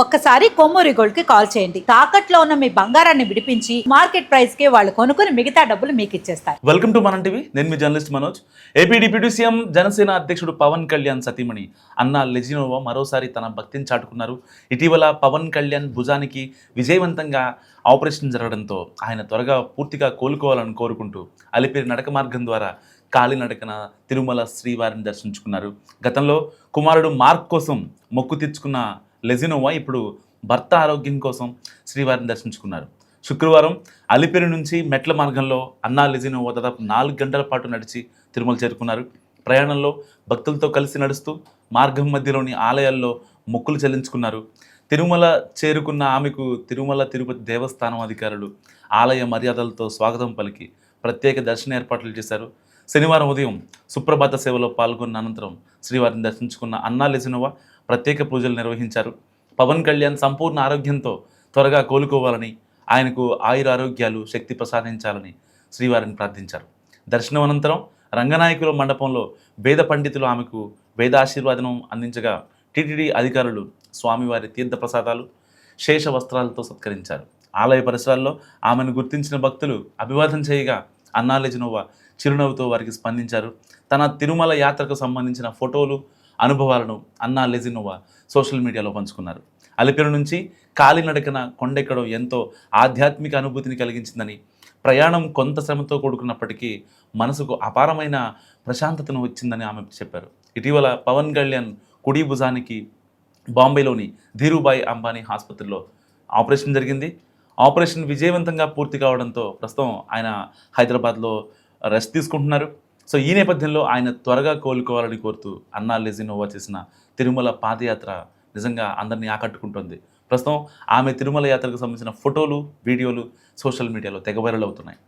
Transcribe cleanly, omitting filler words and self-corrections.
ఒక్కసారి కొమ్మూరి గోల్డ్ కి కాల్ చేయండి. తాకట్లో ఉన్న మీ బంగారాన్ని విడిపించి మార్కెట్ ప్రైస్ కి వాళ్ళు కొనుక్కుని మిగతా డబ్బులు మీకు ఇచ్చేస్తారు. Welcome to Manam TV. నేను మీ journalist Manoj. AP deputy CM Janasena అధ్యక్షుడు పవన్ కళ్యాణ్ సతీమణి అన్నా లెజినోవా మరోసారి తన భక్తిని చాటుకున్నారు. ఇటీవల పవన్ కళ్యాణ్ భుజానికి విజయవంతంగా ఆపరేషన్ జరగడంతో ఆయన త్వరగా పూర్తిగా కోలుకోవాలని కోరుకుంటూ అలిపిరి నడక మార్గం ద్వారా కాలినడకన తిరుమల శ్రీవారిని దర్శించుకున్నారు. గతంలో కుమారుడు మార్క్ కోసం మొక్కు తెచ్చుకున్న లెజినోవా ఇప్పుడు భర్త ఆరోగ్యం కోసం శ్రీవారిని దర్శించుకున్నారు. శుక్రవారం అలిపిరి నుంచి మెట్ల మార్గంలో అన్నా లెజినోవా దాదాపు 4 గంటల పాటు నడిచి తిరుమల చేరుకున్నారు. ప్రయాణంలో భక్తులతో కలిసి నడుస్తూ మార్గం మధ్యలోని ఆలయాల్లో మొక్కులు చెల్లించుకున్నారు. తిరుమల చేరుకున్న ఆమెకు తిరుమల తిరుపతి దేవస్థానం అధికారులు ఆలయ మర్యాదలతో స్వాగతం పలికి ప్రత్యేక దర్శన ఏర్పాట్లు చేశారు. శనివారం ఉదయం సుప్రభాత సేవలో పాల్గొన్న అనంతరం శ్రీవారిని దర్శించుకున్న అన్నా లెజినోవా ప్రత్యేక పూజలు నిర్వహించారు. పవన్ కళ్యాణ్ సంపూర్ణ ఆరోగ్యంతో త్వరగా కోలుకోవాలని, ఆయనకు ఆయురారోగ్యాలు శక్తి ప్రసాదించాలని శ్రీవారిని ప్రార్థించారు. దర్శనం అనంతరం రంగనాయకుల మండపంలో వేద పండితులు ఆమెకు వేదాశీర్వాదనం అందించగా టీటీడీ అధికారులు స్వామివారి తీర్థ ప్రసాదాలు శేష వస్త్రాలతో సత్కరించారు. ఆలయ పరిసరాల్లో ఆమెను గుర్తించిన భక్తులు అభివాదం చేయగా అన్నా లెజినోవా చిరునవ్వుతో వారికి స్పందించారు. తన తిరుమల యాత్రకు సంబంధించిన ఫోటోలు, అనుభవాలను అన్నా లెజినోవా సోషల్ మీడియాలో పంచుకున్నారు. అలిపిరి నుంచి కాలినడకన కొండెక్కడం ఎంతో ఆధ్యాత్మిక అనుభూతిని కలిగించిందని, ప్రయాణం కొంత శ్రమతో కూడుకున్నప్పటికీ మనసుకు అపారమైన ప్రశాంతతను వచ్చిందని ఆమె చెప్పారు. ఇటీవల పవన్ కళ్యాణ్ కుడి భుజానికి బాంబేలోని ధీరుభాయ్ అంబానీ ఆసుపత్రిలో ఆపరేషన్ జరిగింది. ఆపరేషన్ విజయవంతంగా పూర్తి కావడంతో ప్రస్తుతం ఆయన హైదరాబాద్లో రెస్ట్ తీసుకుంటున్నారు. సో ఈ నేపథ్యంలో ఆయన త్వరగా కోలుకోవాలని కోరుతూ అన్నా లెజినోవా చేసిన తిరుమల పాదయాత్ర నిజంగా అందరినీ ఆకట్టుకుంటుంది. ప్రస్తుతం ఆమె తిరుమల యాత్రకు సంబంధించిన ఫోటోలు, వీడియోలు సోషల్ మీడియాలో తెగ వైరల్ అవుతున్నాయి.